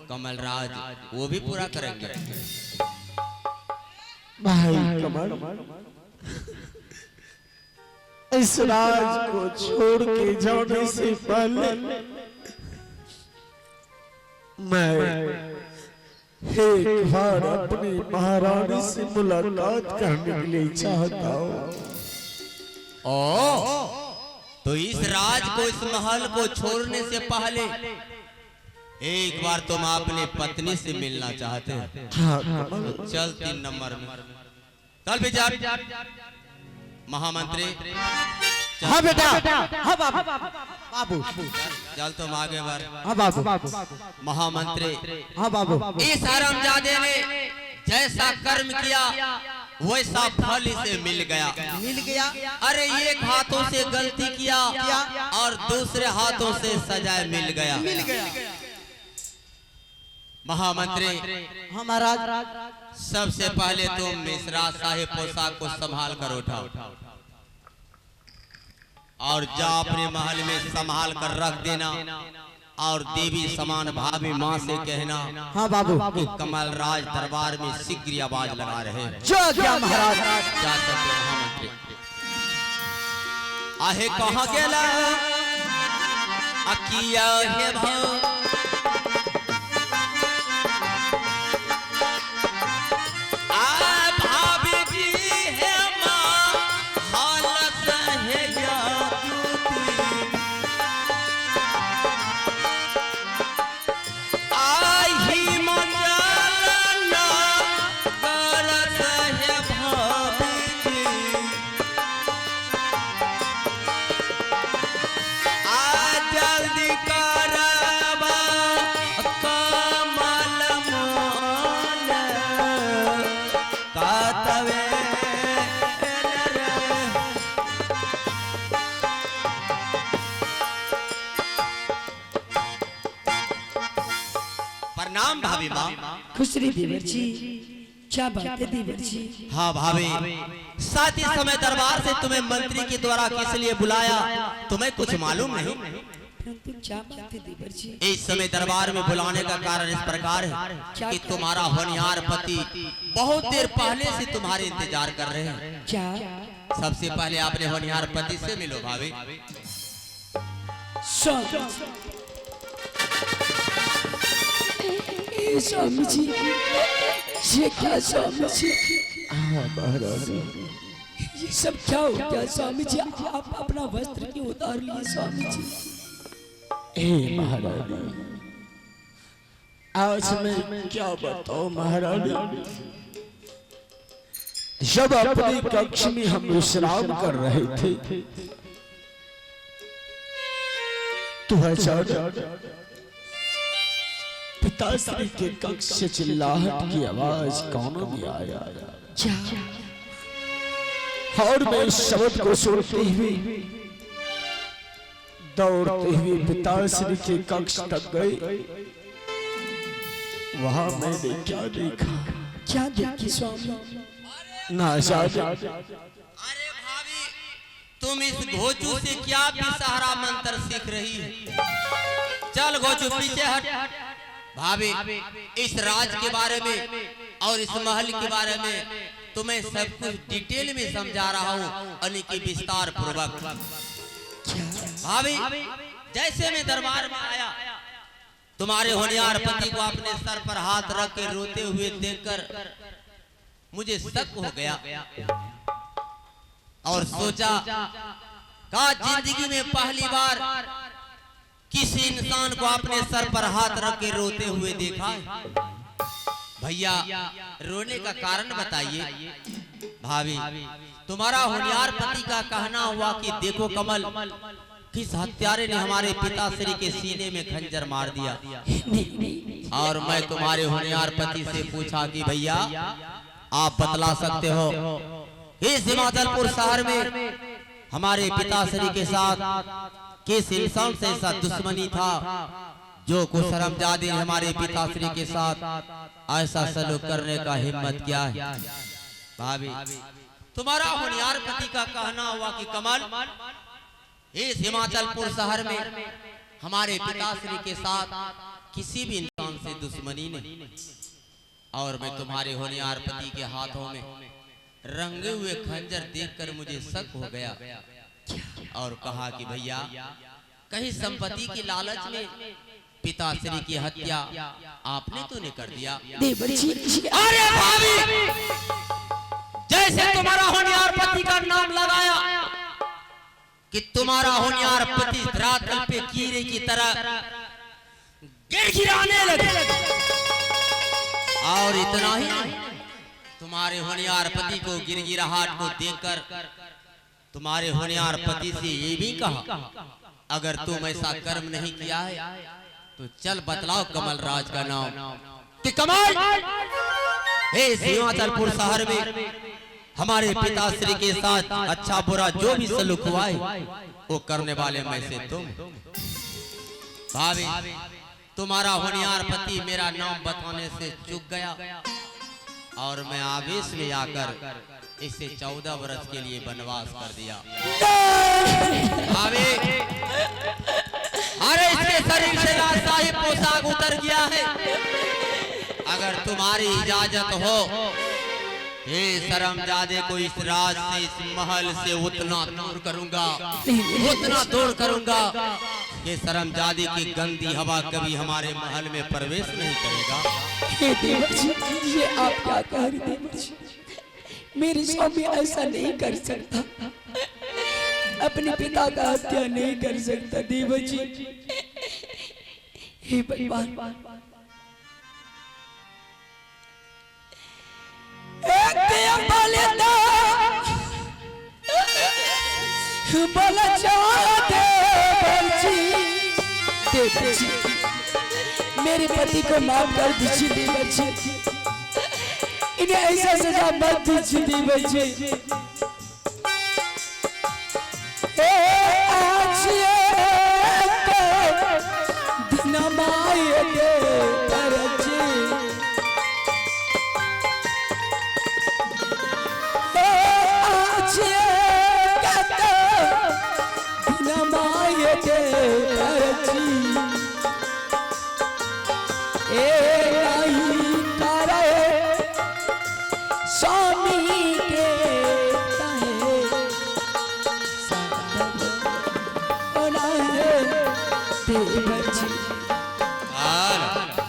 कमलराज वो भी पूरा करेंगे। भाई कमल, इस राज को छोड़ के जाने से पहले मैं एक बार अपनी महारानी से मुलाकात करने के लिए चाहता हूँ। तो इस राज को, इस महल को छोड़ने से पहले एक बार तुम अपनी पत्नी से मिलना चाहते हैं? हाँ, चल 3 नंबर में चल विचार महामंत्री। हाँ बेटा, हाँ बाबू, चल तुम आगे बढ़। हाँ बाबू, महामंत्री। हाँ बाबू, इस हरामजादे ने जैसा कर्म किया वैसा फल इसे मिल गया। अरे एक हाथों से गलती किया और दूसरे हाथों से सजा मिल गया। महामंत्री, हमारा सबसे पहले तुम मिश्रा साहिब पोशाक को संभाल कर उठाओ और जा अपने महल में संभाल कर रख देना और देवी समान भाभी माँ से कहना, हाँ बाबू, कि कमलराज दरबार में शीघ्र आवाज लगा रहे हैं। क्या महाराज? जा सकते महामंत्री। आहे कहाँ गेला अकिया हे भाव भाभी माँ। खुश रही देवर जी, क्या बात है देवर जी? हाँ भाभी, साथ ही समय दरबार से तुम्हें मंत्री के द्वारा किस लिए बुलाया तुम्हें कुछ मालूम नहीं? क्या बात है देवर जी? इस समय दरबार में बुलाने का कारण इस प्रकार है कि तुम्हारा होनहार पति बहुत देर पहले से तुम्हारे इंतजार कर रहे हैं। क्या? सबसे पहले अपने होनहार पति से मिलो भाभी। स्वामी जी, ये क्या स्वामी जी? ये सब क्या हो गया स्वामी जी? आप अपना वस्त्र क्यों उतार लिए स्वामी जी? हे महारानी, आज मैं क्या बताऊं महारानी, जब अपने कक्ष में हम विश्राम कर रहे थे तो अचानक पिताश्री के कक्ष से चिल्लाहट की आवाज कानों में आया और मैं इस शब्द को सुनते हुए दौड़ते हुए पिताश्री के कक्ष तक गए। वहां मैंने क्या देखा? क्या देखी स्वामी? ना जाने। अरे भाभी, तुम इस घोचू से क्या बेसहारा मंत्र सीख रही है? चल घोचू पीछे हट। भाभी, इस राज के बारे में और इस महल के बारे में तुम्हें सब कुछ डिटेल में समझा रहा हूँ, यानी कि विस्तार पूर्वक। भाभी, जैसे मैं दरबार में आया, तुम्हारे होनहार पति को अपने सर पर हाथ रख के रोते हुए देखकर मुझे शक हो गया और सोचा का जिंदगी में पहली बार किसी इंसान को अपने सर पर हाथ रख के रोते हुए देखा। भैया, रोने का कारण बताइए। भाभी, तुम्हारा होनहार पति का कहना हुआ कि देखो कमल, किस हत्यारे ने हमारे पिताश्री के सीने में खंजर मार दिया। और मैं तुम्हारे होनहार पति से पूछा कि भैया आप बतला सकते हो इस हिमाचलपुर शहर में हमारे पिताश्री के साथ किस इंसान से ऐसा दुश्मनी था जो कुशरमजादी हमारे पिताश्री के साथ ऐसा सलूक करने का हिम्मत किया है? भाभी, तुम्हारा होनहार पति का कहना हुआ कि कमल, इस हिमाचलपुर शहर में हमारे पिताश्री के साथ किसी भी इंसान से दुश्मनी ने और मैं तुम्हारे होनहार पति के हाथों में रंगे हुए खंजर देखकर मुझे शक हो गया और कहा कि भैया कहीं संपत्ति की लालच में पिताश्री की हत्या आपने तो नहीं कर दिया। देवर जी अरे भाभी, जैसे तुम्हारा होनहार पति का नाम लगाया कि तुम्हारा होनहार पति धरातल पे कीड़े की तरह गिड़गिड़ाने लगे और इतना ही नहीं, तुम्हारे होनहार पति को गिड़गिड़ाहट को देखकर तुम्हारे होनहार पति से ये भी कहा अगर तुम ऐसा कर्म नहीं किया है तो चल बतलाओ कमल राज का नाम कि कमल हे सिंहाचलपुर शहर में हमारे पिताश्री के साथ अच्छा बुरा जो भी सलूक हुआ है वो करने वाले में से तुम। भाभी, तुम्हारा होनहार पति मेरा नाम बताने से चूक गया और मैं आवेश में आकर इसे 14 वर्ष के लिए वनवास कर दिया। भाभी, अरे इसके शरीर से राजशाही पोशाक उतर गया है, अगर तुम्हारी इजाजत हो हे शर्मजादे को इस राज से इस महल से उतना दूर करूंगा कि शर्मजादे की गंदी हवा कभी हमारे महल में प्रवेश नहीं करेगा। हे देवर जी, ये आप क्या कह रहे देवर जी? मेरे स्वामी ऐसा नहीं कर सकता, अपने पिता का हत्या नहीं कर सकता देवर जी। हे भगवान, देवर जी, मेरे पति को माफ कर दीजिए देवर जी, इन्हें ऐसा सजा मत दीजिए देवर जी।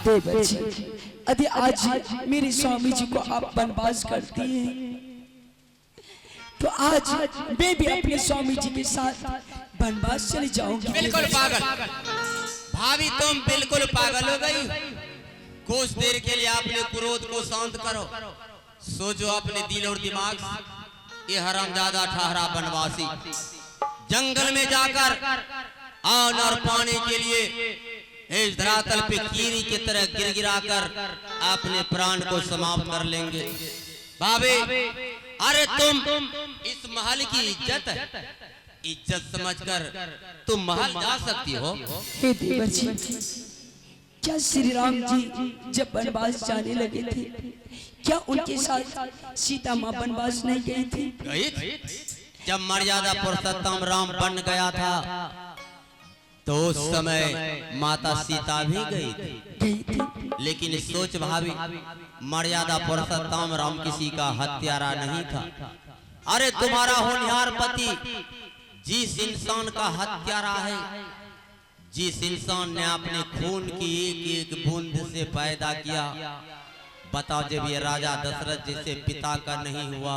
देवर जी, यदि आज मेरे स्वामी जी को आप वनवास करती हैं तो आज मैं भी अपने स्वामी जी के साथ वनवास चली जाऊंगी। बिल्कुल पागल भाभी, तुम बिल्कुल पागल हो गई। कुछ देर के लिए अपने क्रोध को शांत करो, सोचो अपने दिल और दिमाग से। ये हरामजादा ठहरा वनवासी जंगल में जाकर अन्न और पानी के लिए इस धरातल पे कीड़ी की तरह गिड़गिड़ाकर अपने प्राण को समाप्त कर लेंगे। भाभी, अरे तुम इस महल की इज्जत समझकर तुम महल जा सकती हो। हे देवर जी, क्या श्री राम जी जब वनवास जाने लगे थे, क्या उनके साथ सीता माँ वनवास नहीं गई थी? गई थी। जब मर्यादा पुरुषोत्तम राम बन गया था तो उस समय माता सीता भी गई थी। लेकिन सोच भाभी, मर्यादा पुरुषोत्तम राम किसी का हत्यारा नहीं था। अरे तुम्हारा होनहार पति जिस इंसान का हत्यारा है, जिस इंसान ने अपने खून की एक एक बूंद से पैदा किया, बताओ जब ये राजा दशरथ जैसे पिता का नहीं हुआ